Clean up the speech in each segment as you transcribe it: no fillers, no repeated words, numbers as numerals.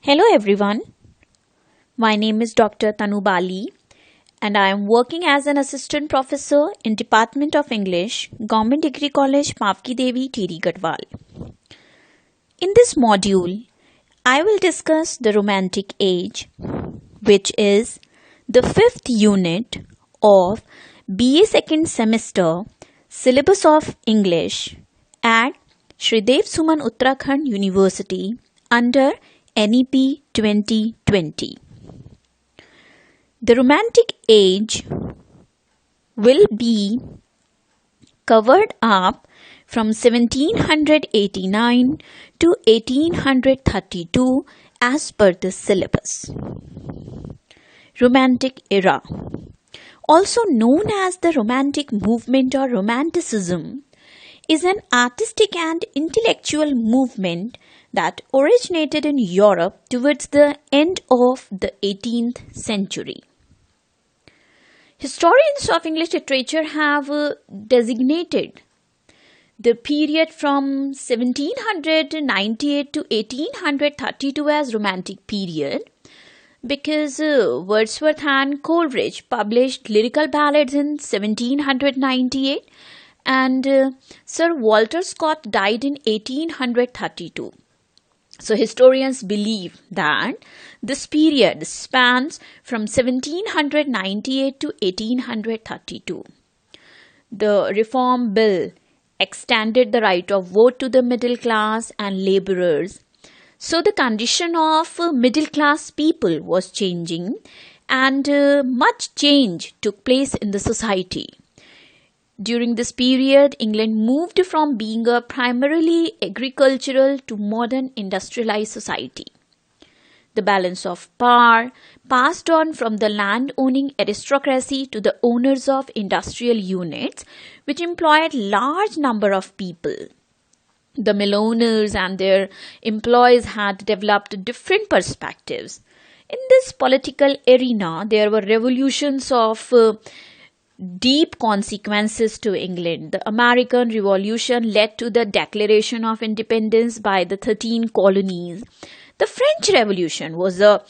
Hello everyone, my name is Dr. Tanu Bali and I am working as an assistant professor in Department of English, Government Degree College, Pavki Devi, Thiri Gadwal. In this module, I will discuss the Romantic Age, which is the fifth unit of BA second semester syllabus of English at Shridev Suman Uttarakhand University under NEP 2020. The Romantic Age will be covered up from 1789 to 1832 as per the syllabus. Romantic Era, also known as the Romantic Movement or Romanticism, is an artistic and intellectual movement that originated in Europe towards the end of the 18th century. Historians of English literature have designated the period from 1798 to 1832 as Romantic period because Wordsworth and Coleridge published lyrical ballads in 1798 and Sir Walter Scott died in 1832. So historians believe that this period spans from 1798 to 1832. The Reform Bill extended the right of vote to the middle class and labourers. So the condition of middle class people was changing and much change took place in the society. During this period, England moved from being a primarily agricultural to modern industrialized society. The balance of power passed on from the land-owning aristocracy to the owners of industrial units, which employed large number of people. The mill owners and their employees had developed different perspectives. In this political arena, there were revolutions of deep consequences to England. The American Revolution led to the Declaration of Independence by the 13 colonies. The French Revolution was a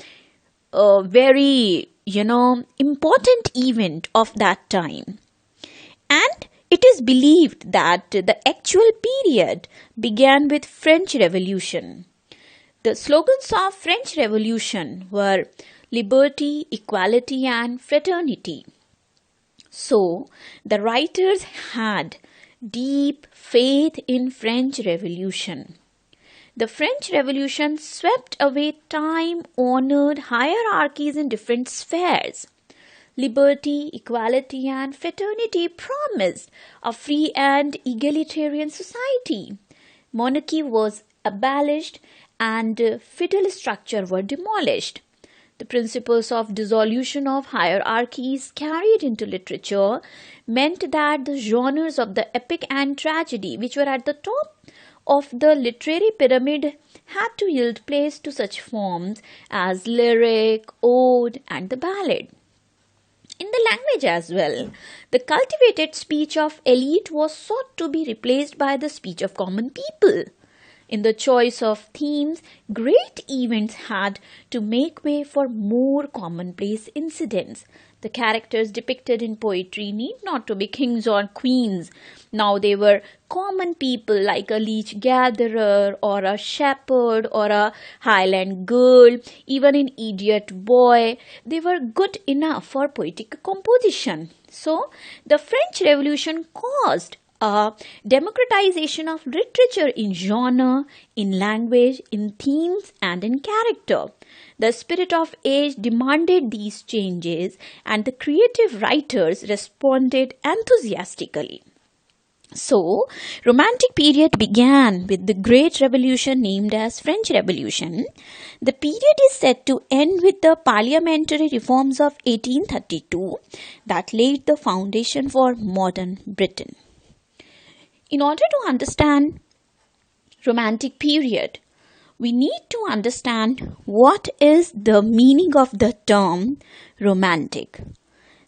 very, important event of that time. And it is believed that the actual period began with French Revolution. The slogans of French Revolution were liberty, equality, and fraternity. So, the writers had deep faith in French Revolution. The French Revolution swept away time-honored hierarchies in different spheres. Liberty, equality, and fraternity promised a free and egalitarian society. Monarchy was abolished and feudal structure were demolished. The principles of dissolution of hierarchies carried into literature meant that the genres of the epic and tragedy, which were at the top of the literary pyramid, had to yield place to such forms as lyric, ode, and the ballad. In the language as well, the cultivated speech of elite was sought to be replaced by the speech of common people. In the choice of themes, great events had to make way for more commonplace incidents. The characters depicted in poetry need not to be kings or queens. Now they were common people like a leech gatherer or a shepherd or a Highland girl. Even in Idiot Boy, they were good enough for poetic composition. So, the French Revolution caused a democratization of literature in genre, in language, in themes, and in character. The spirit of age demanded these changes, and the creative writers responded enthusiastically. So, Romantic period began with the Great Revolution named as French Revolution. The period is said to end with the parliamentary reforms of 1832 that laid the foundation for modern Britain. In order to understand Romantic period, we need to understand what is the meaning of the term romantic.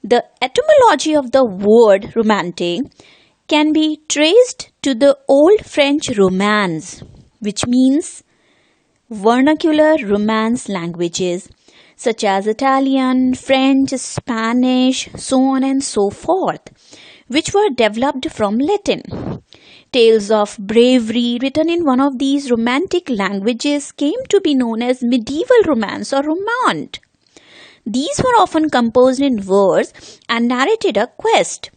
The etymology of the word romantic can be traced to the Old French romance, which means vernacular Romance languages such as Italian, French, Spanish, so on and so forth, which were developed from Latin. Tales of bravery written in one of these Romantic languages came to be known as medieval romance or romaunt. These were often composed in verse and narrated a quest.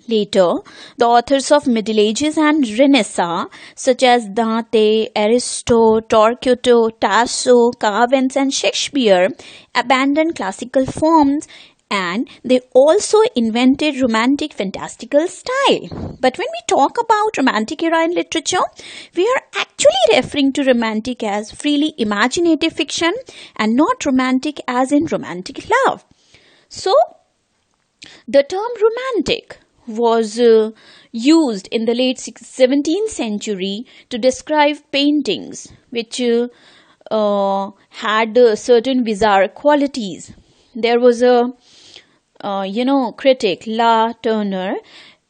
Later, the authors of Middle Ages and Renaissance, such as Dante, Ariosto, Torquato, Tasso, Cavendish, and Shakespeare, abandoned classical forms and they also invented romantic fantastical style. But when we talk about romantic era in literature, we are actually referring to romantic as freely imaginative fiction and not romantic as in romantic love. So, the term romantic was used in the late 17th century to describe paintings which had certain bizarre qualities. There was a critic, La Turner.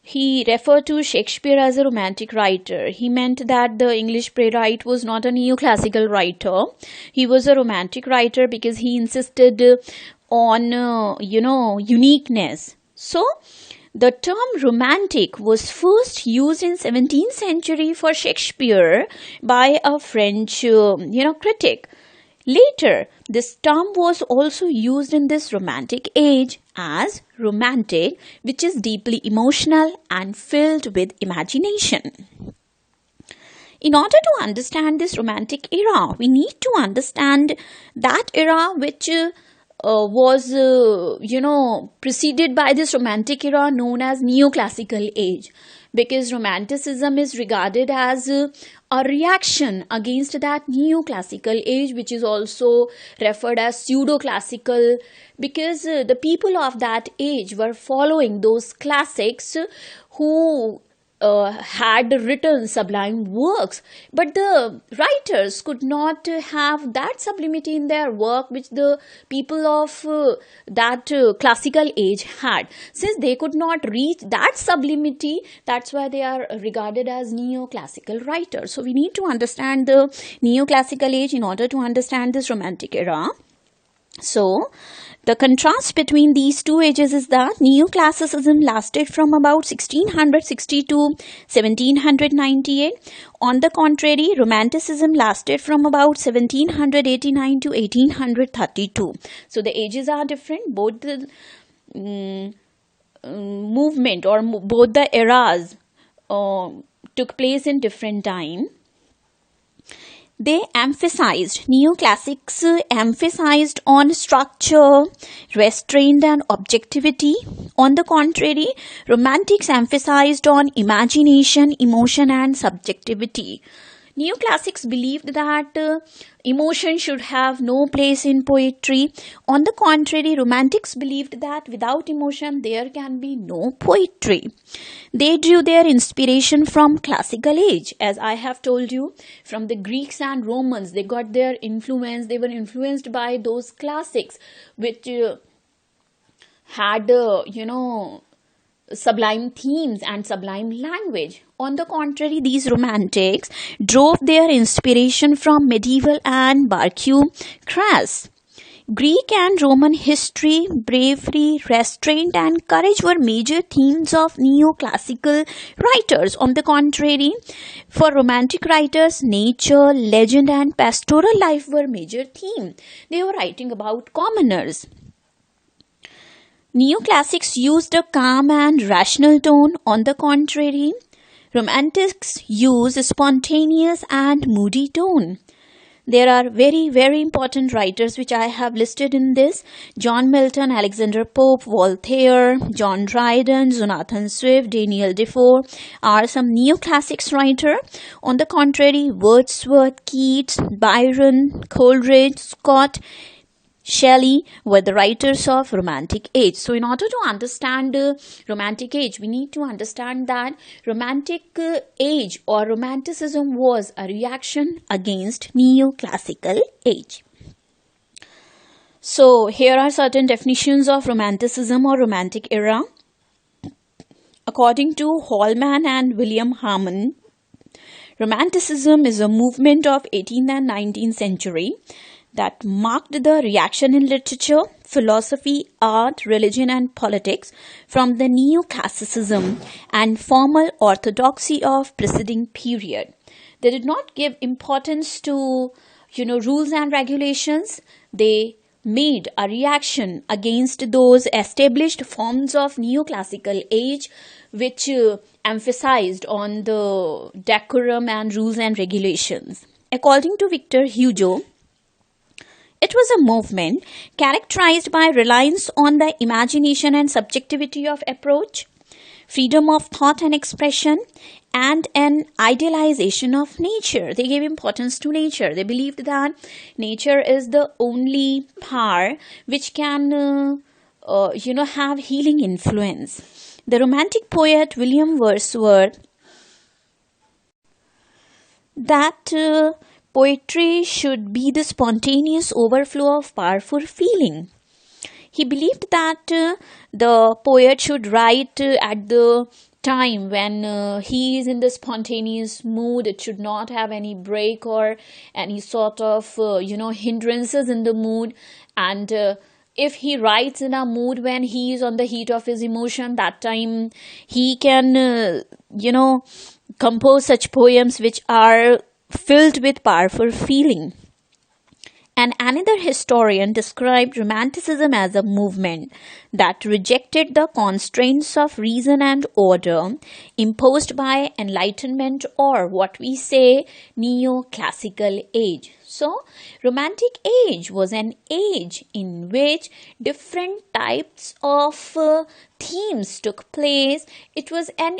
He referred to Shakespeare as a romantic writer. He meant that the English playwright was not a neoclassical writer. He was a romantic writer because he insisted on, uniqueness. So, the term romantic was first used in 17th century for Shakespeare by a French, critic. Later, this term was also used in this romantic age as romantic, which is deeply emotional and filled with imagination. In order to understand this romantic era, we need to understand that era which was preceded by this romantic era known as neoclassical age, because romanticism is regarded as a reaction against that neoclassical age, which is also referred as pseudo-classical, because the people of that age were following those classics who had written sublime works, but the writers could not have that sublimity in their work which the people of that classical age had. Since they could not reach that sublimity, that's why they are regarded as neoclassical writers. So we need to understand the neoclassical age in order to understand this romantic era. So, the contrast between these two ages is that neoclassicism lasted from about 1660 to 1798. On the contrary, romanticism lasted from about 1789 to 1832. So, the ages are different. Both the movement or both the eras took place in different time. Neoclassics emphasized on structure, restraint and objectivity. On the contrary, romantics emphasized on imagination, emotion and subjectivity. Neoclassics believed that emotion should have no place in poetry. On the contrary, romantics believed that without emotion there can be no poetry. They drew their inspiration from classical age. As I have told you, from the Greeks and Romans, they got their influence. They were influenced by those classics which had, sublime themes and sublime language. On the contrary, these romantics drove their inspiration from medieval and Baroque crafts. Greek and Roman history, bravery, restraint and courage were major themes of neoclassical writers. On the contrary, for romantic writers, nature, legend and pastoral life were major themes. They were writing about commoners. Neoclassics used a calm and rational tone. On the contrary, romantics used a spontaneous and moody tone. There are very, very important writers which I have listed in this. John Milton, Alexander Pope, Voltaire, John Dryden, Jonathan Swift, Daniel Defoe are some neoclassics writers. On the contrary, Wordsworth, Keats, Byron, Coleridge, Scott, Shelley were the writers of Romantic Age. So in order to understand Romantic Age, we need to understand that Romantic Age or Romanticism was a reaction against Neoclassical Age. So here are certain definitions of Romanticism or Romantic Era. According to Holman and William Harmon, Romanticism is a movement of 18th and 19th century that marked the reaction in literature, philosophy, art, religion and politics from the neoclassicism and formal orthodoxy of preceding period. They did not give importance to, rules and regulations. They made a reaction against those established forms of neoclassical age which emphasized on the decorum and rules and regulations. According to Victor Hugo, it was a movement characterized by reliance on the imagination and subjectivity of approach, freedom of thought and expression, and an idealization of nature. They gave importance to nature. They believed that nature is the only power which can, have healing influence. The Romantic poet William Wordsworth that poetry should be the spontaneous overflow of powerful feeling. He believed that the poet should write at the time when he is in the spontaneous mood. It should not have any break or any sort of hindrances in the mood. And if he writes in a mood when he is on the heat of his emotion, that time he can compose such poems which are filled with powerful feeling. And another historian described Romanticism as a movement that rejected the constraints of reason and order imposed by Enlightenment, or what we say neoclassical age. So, Romantic age was an age in which different types of themes took place. It was an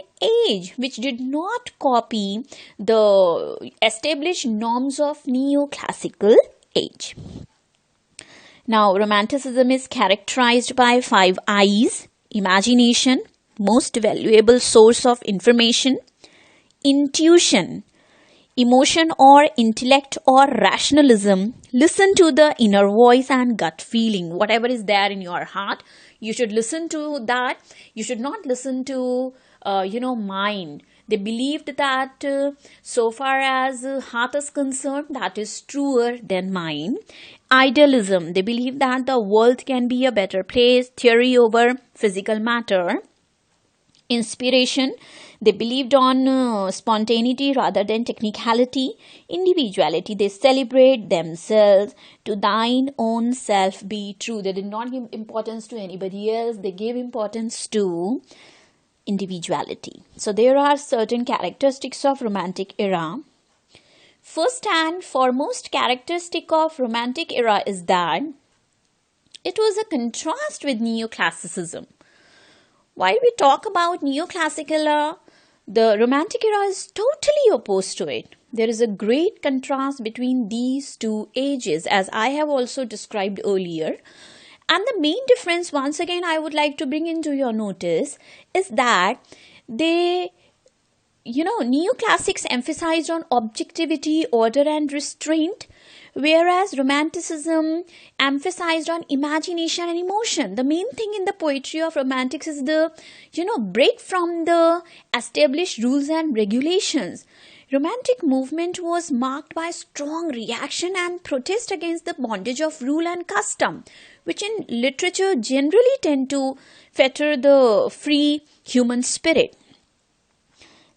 age which did not copy the established norms of neoclassical age. Now, Romanticism is characterized by 5 I's: imagination, most valuable source of information; intuition, emotion or intellect or rationalism. Listen to the inner voice and gut feeling. Whatever is there in your heart, you should listen to that. You should not listen to, mind. They believed that so far as heart is concerned, that is truer than mind. Idealism. They believe that the world can be a better place. Theory over physical matter. Inspiration. They believed on spontaneity rather than technicality. Individuality. They celebrate themselves. To thine own self be true. They did not give importance to anybody else. They gave importance to individuality. So there are certain characteristics of Romantic era. First and foremost characteristic of Romantic era is that it was a contrast with neoclassicism. While we talk about neoclassical era, the Romantic era is totally opposed to it. There is a great contrast between these two ages, as I have also described earlier. And the main difference, once again, I would like to bring into your notice is that neoclassics emphasized on objectivity, order and restraint, whereas Romanticism emphasized on imagination and emotion. The main thing in the poetry of Romantics is the, break from the established rules and regulations. Romantic movement was marked by strong reaction and protest against the bondage of rule and custom, which in literature generally tend to fetter the free human spirit.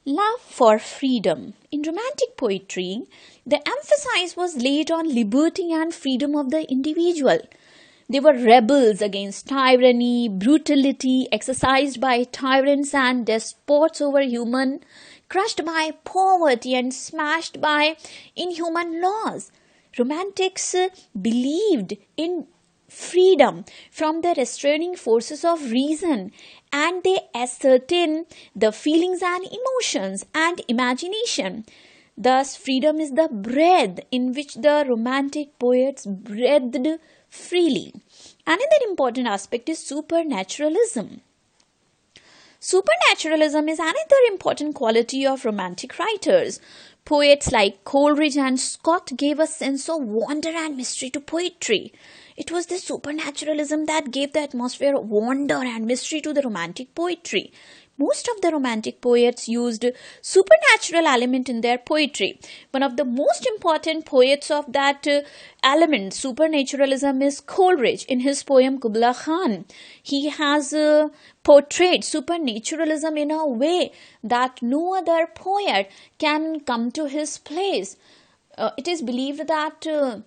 Love for freedom. In Romantic poetry, the emphasis was laid on liberty and freedom of the individual. They were rebels against tyranny, brutality exercised by tyrants and despots over human, crushed by poverty and smashed by inhuman laws. Romantics believed in freedom from the restraining forces of reason, and they ascertain the feelings and emotions and imagination. Thus, freedom is the breath in which the Romantic poets breathed freely. Another important aspect is supernaturalism. Supernaturalism is another important quality of Romantic writers. Poets like Coleridge and Scott gave a sense of wonder and mystery to poetry. It was this supernaturalism that gave the atmosphere of wonder and mystery to the Romantic poetry. most of the Romantic poets used supernatural element in their poetry. One of the most important poets of that element, supernaturalism, is Coleridge. In his poem Kubla Khan, he has portrayed supernaturalism in a way that no other poet can come to his place. It is believed that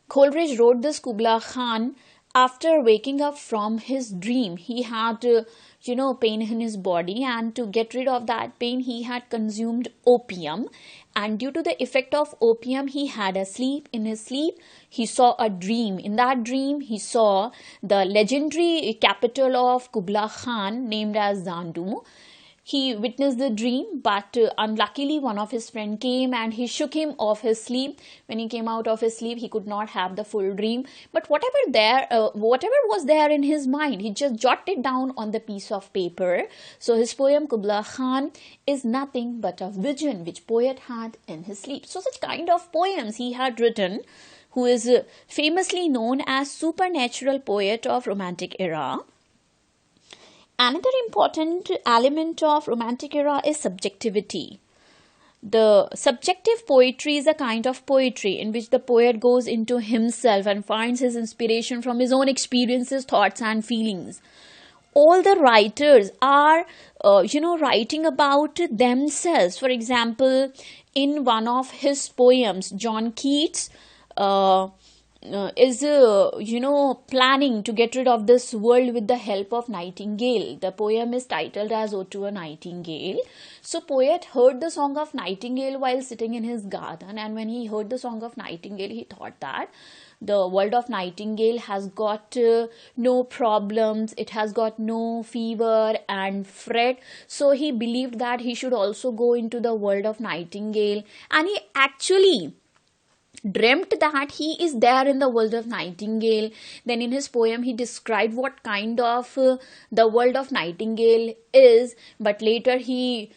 Coleridge wrote this Kubla Khan after waking up from his dream. He had pain in his body, and to get rid of that pain he had consumed opium, and due to the effect of opium he had a sleep. In his sleep he saw a dream. In that dream he saw the legendary capital of Kubla Khan named as Zandu. He witnessed the dream, but unluckily one of his friends came and he shook him off his sleep. When he came out of his sleep, he could not have the full dream. But whatever was there in his mind, he just jotted down on the piece of paper. So his poem Kubla Khan is nothing but a vision which poet had in his sleep. So such kind of poems he had written, who is famously known as supernatural poet of Romantic era. Another important element of Romantic era is subjectivity. The subjective poetry is a kind of poetry in which the poet goes into himself and finds his inspiration from his own experiences, thoughts and feelings. All the writers are, writing about themselves. For example, in one of his poems, John Keats is planning to get rid of this world with the help of Nightingale. The poem is titled as Ode to a Nightingale. So poet heard the song of Nightingale while sitting in his garden, and when he heard the song of Nightingale, he thought that the world of Nightingale has got no problems, it has got no fever and fret. So he believed that he should also go into the world of Nightingale, and he actually dreamt that he is there in the world of Nightingale. Then in his poem he described what kind of the world of Nightingale is, but later he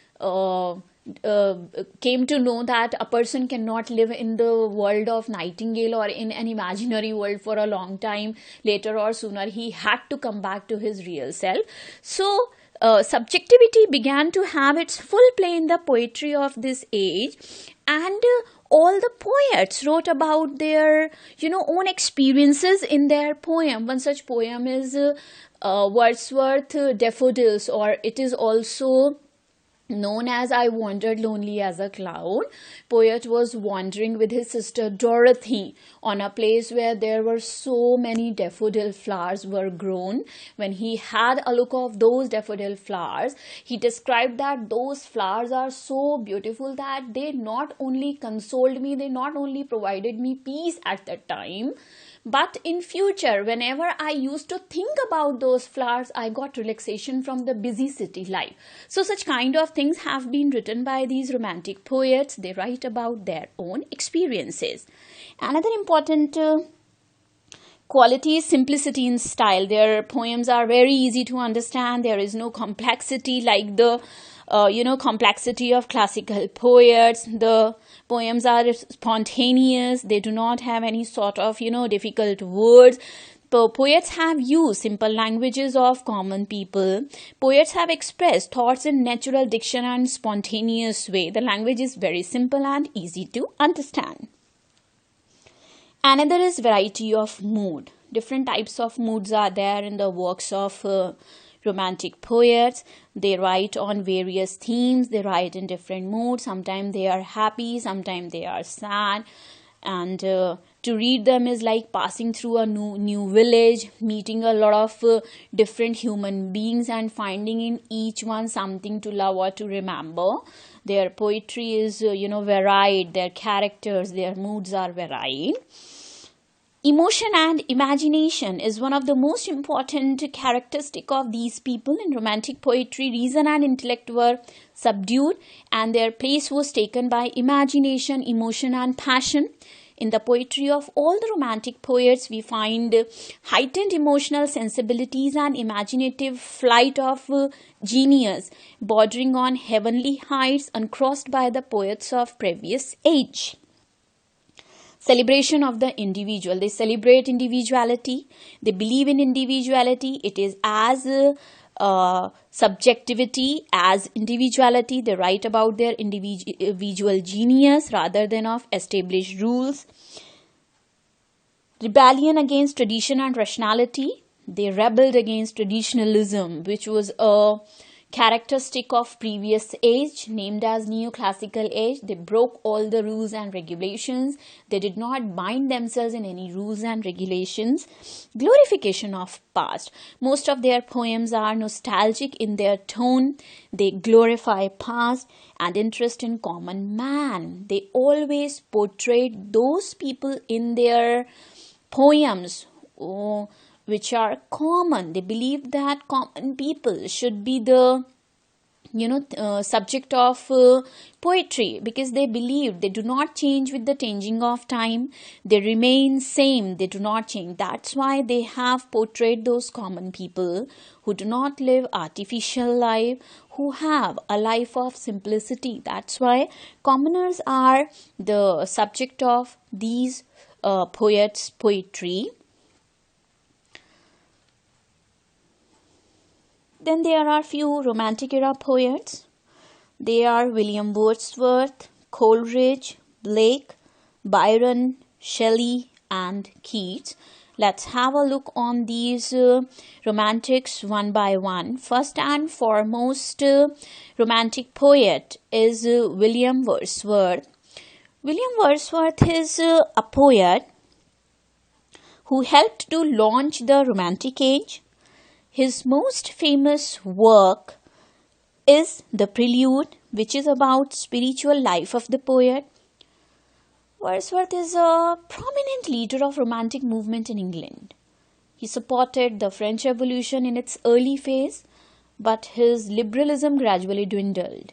came to know that a person cannot live in the world of Nightingale or in an imaginary world for a long time. Later or sooner he had to come back to his real self. So subjectivity began to have its full play in the poetry of this age, and all the poets wrote about their own experiences in their poem. One such poem is Wordsworth Daffodils, or it is also known as I Wandered Lonely as a Cloud. Poet was wandering with his sister Dorothy on a place where there were so many daffodil flowers were grown. When he had a look of those daffodil flowers, he described that those flowers are so beautiful that they not only consoled me, they not only provided me peace at that time, but in future, whenever I used to think about those flowers, I got relaxation from the busy city life. So such kind of things have been written by these Romantic poets. They write about their own experiences. Another important quality is simplicity in style. Their poems are very easy to understand. There is no complexity like the complexity of classical poets. The poems are spontaneous. They do not have any sort of difficult words. Poets have used simple languages of common people. Poets have expressed thoughts in natural diction and spontaneous way. The language is very simple and easy to understand. Another is variety of mood. Different types of moods are there in the works of Romantic poets. They write on various themes. They write in different moods. Sometimes they are happy, sometimes they are sad. And to read them is like passing through a new village, meeting a lot of different human beings and finding in each one something to love or to remember. Their poetry is varied. Their characters, their moods are varied. Emotion and imagination is one of the most important characteristic of these people. In Romantic poetry, reason and intellect were subdued and their place was taken by imagination, emotion and passion. In the poetry of all the Romantic poets, we find heightened emotional sensibilities and imaginative flight of genius, bordering on heavenly heights uncrossed by the poets of previous age. Celebration of the individual. They celebrate individuality. They believe in individuality. It is as subjectivity as individuality. They write about their individual genius rather than of established rules. Rebellion against tradition and rationality. They rebelled against traditionalism, which was a characteristic of previous age, named as neoclassical age. They broke all the rules and regulations. They did not bind themselves in any rules and regulations. Glorification of past. Most of their poems are nostalgic in their tone. They glorify past and interest in common man. They always portrayed those people in their poems which are common. They believe that common people should be the subject of poetry, because they believe they do not change with the changing of time. They remain same. They do not change. That's why they have portrayed those common people who do not live artificial life, who have a life of simplicity. That's why commoners are the subject of these poets' poetry. Then there are few Romantic era poets. They are William Wordsworth, Coleridge, Blake, Byron, Shelley, and Keats. Let's have a look on these romantics one by one. First and foremost romantic poet is William Wordsworth. William Wordsworth is a poet who helped to launch the Romantic Age. His most famous work is The Prelude, which is about spiritual life of the poet. Wordsworth is a prominent leader of Romantic movement in England. He supported the French Revolution in its early phase, but his liberalism gradually dwindled.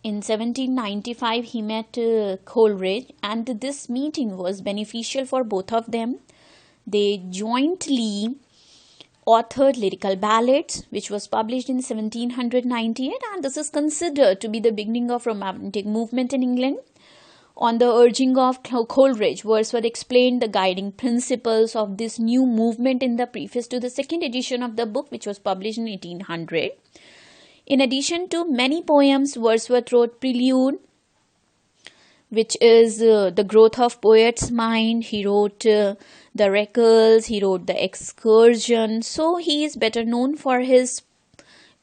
In 1795, he met Coleridge, and this meeting was beneficial for both of them. They jointly authored lyrical ballads, which was published in 1798, and this is considered to be the beginning of Romantic movement in England. On the urging of Coleridge, Wordsworth explained the guiding principles of this new movement in the preface to the second edition of the book, which was published in 1800. In addition to many poems, Wordsworth wrote Prelude, which is the growth of poet's mind. He wrote the Recals, he wrote the Excursion. So he is better known for his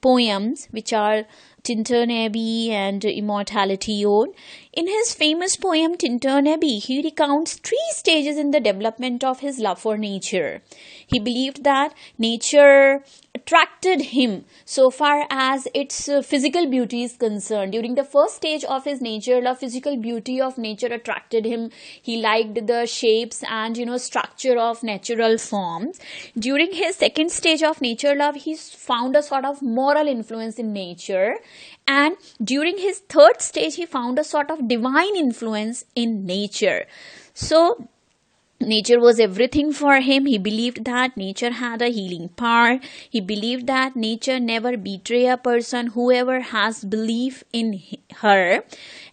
poems, which are Tintern Abbey and Immortality Ode. In his famous poem Tintern Abbey, he recounts 3 stages in the development of his love for nature. He believed that nature attracted him so far as its physical beauty is concerned. During the first stage of his nature love, physical beauty of nature attracted him. He liked the shapes and structure of natural forms. During his second stage of nature love, he found a sort of moral influence in nature. And during his third stage, he found a sort of divine influence in nature. So nature was everything for him. He believed that nature had a healing power. He believed that nature never betray a person, whoever has belief in her.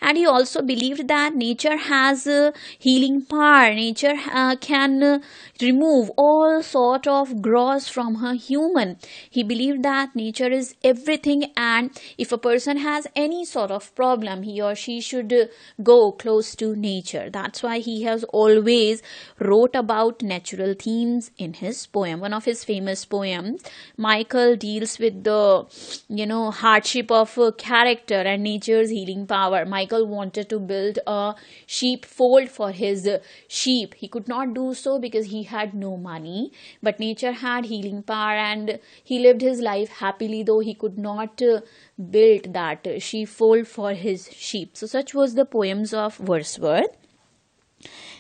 And he also believed that nature has a healing power. Nature can remove all sort of gross from a human. He believed that nature is everything, and if a person has any sort of problem, he or she should go close to nature. That's why he has always wrote about natural themes in his poem. One of his famous poems, Michael, deals with the hardship of character and nature's healing power. Michael wanted to build a sheepfold for his sheep. He could not do so because he had no money, but nature had healing power, and he lived his life happily, though he could not build that sheepfold for his sheep. So such was the poems of Wordsworth.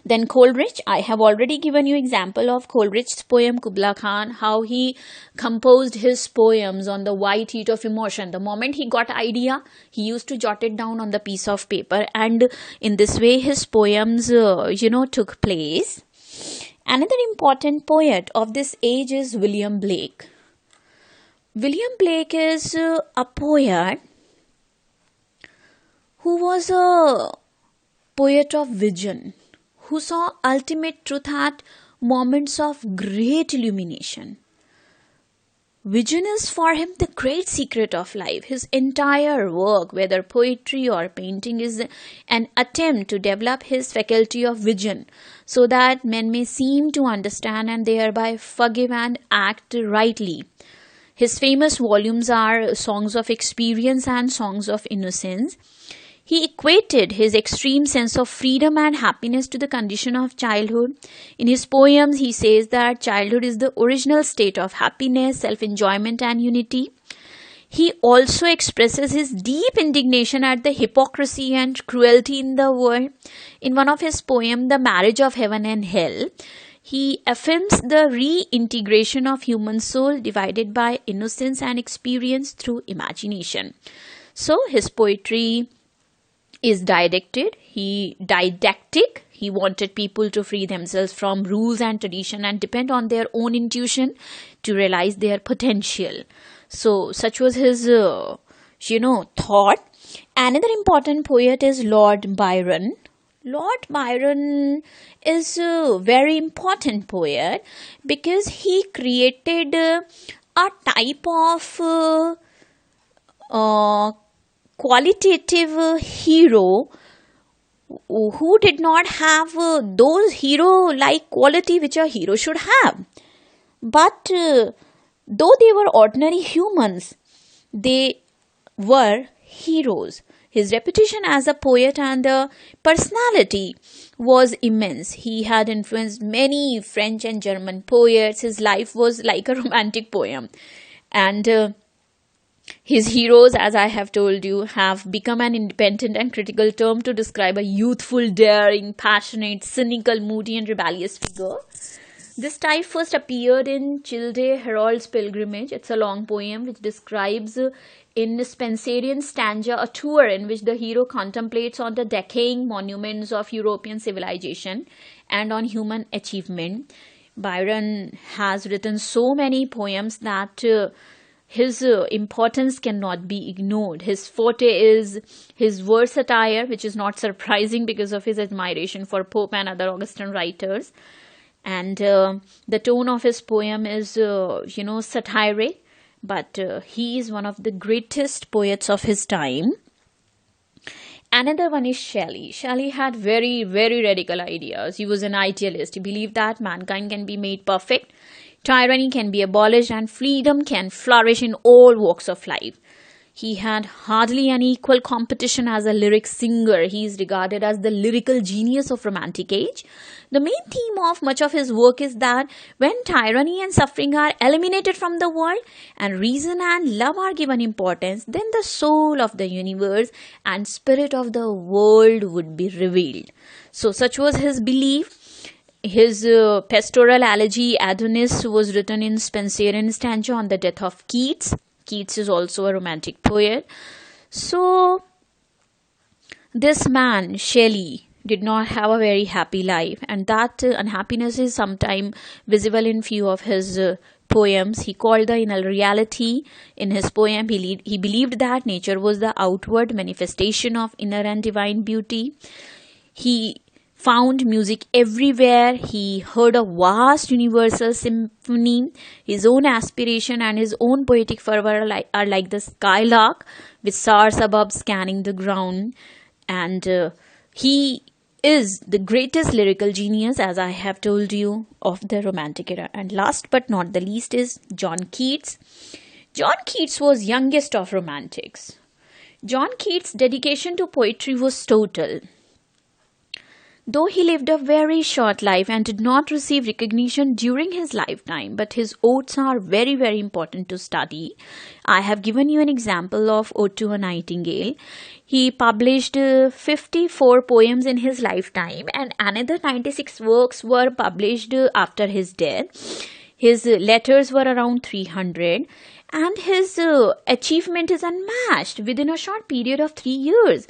Then Coleridge, I have already given you example of Coleridge's poem Kubla Khan, how he composed his poems on the white heat of emotion. The moment he got idea, he used to jot it down on the piece of paper, and in this way his poems took place. Another important poet of this age is William Blake. William Blake is a poet who was a poet of vision, who saw ultimate truth at moments of great illumination. Vision is for him the great secret of life. His entire work, whether poetry or painting, is an attempt to develop his faculty of vision so that men may seem to understand and thereby forgive and act rightly. His famous volumes are Songs of Experience and Songs of Innocence. He equated his extreme sense of freedom and happiness to the condition of childhood. In his poems, he says that childhood is the original state of happiness, self-enjoyment, and unity. He also expresses his deep indignation at the hypocrisy and cruelty in the world. In one of his poems, The Marriage of Heaven and Hell, he affirms the reintegration of human soul divided by innocence and experience through imagination. So his poetry is didactic. He wanted people to free themselves from rules and tradition and depend on their own intuition to realize their potential. So such was his thought. Another important poet is Lord Byron. Lord Byron is a very important poet because he created a type of qualitative hero who did not have those hero-like quality which a hero should have. But though they were ordinary humans, they were heroes. His reputation as a poet and a personality was immense. He had influenced many French and German poets. His life was like a romantic poem. And his heroes, as I have told you, have become an independent and critical term to describe a youthful, daring, passionate, cynical, moody, and rebellious figure. This type first appeared in Childe Harold's Pilgrimage. It's a long poem which describes in Spenserian stanza a tour in which the hero contemplates on the decaying monuments of European civilization and on human achievement. Byron has written so many poems that his importance cannot be ignored. His forte is his verse satire, which is not surprising because of his admiration for Pope and other Augustan writers. And the tone of his poem is, satiric, but he is one of the greatest poets of his time. Another one is Shelley. Shelley had very, very radical ideas. He was an idealist. He believed that mankind can be made perfect, tyranny can be abolished, and freedom can flourish in all walks of life. He had hardly any equal competition as a lyric singer. He is regarded as the lyrical genius of Romantic age. The main theme of much of his work is that when tyranny and suffering are eliminated from the world and reason and love are given importance, then the soul of the universe and spirit of the world would be revealed. So such was his belief. His pastoral elegy Adonis was written in Spenserian stanza on the death of Keats. Keats is also a romantic poet. So this man, Shelley, did not have a very happy life, and that unhappiness is sometimes visible in few of his poems. He called the inner reality in his poem. He believed that nature was the outward manifestation of inner and divine beauty. He found music everywhere. He heard a vast universal symphony. His own aspiration and his own poetic fervor are like the skylark which soars above scanning the ground. And he is the greatest lyrical genius, as I have told you, of the Romantic era. And last but not the least is John Keats. John Keats was youngest of Romantics. John Keats' dedication to poetry was total. Though he lived a very short life and did not receive recognition during his lifetime, but his odes are very, very important to study. I have given you an example of Ode to a Nightingale. He published 54 poems in his lifetime, and another 96 works were published after his death. His letters were around 300, and his achievement is unmatched within a short period of 3 years.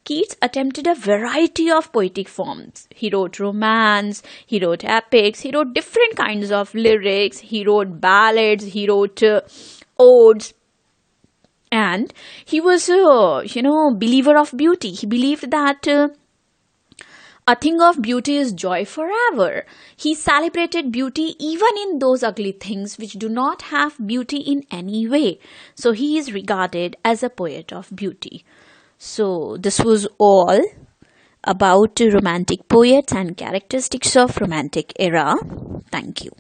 Keats attempted a variety of poetic forms. He wrote romance, he wrote epics, he wrote different kinds of lyrics, he wrote ballads, he wrote odes. And he was believer of beauty. He believed that A thing of beauty is joy forever. He celebrated beauty even in those ugly things which do not have beauty in any way. So he is regarded as a poet of beauty. So this was all about romantic poets and characteristics of romantic era. Thank you.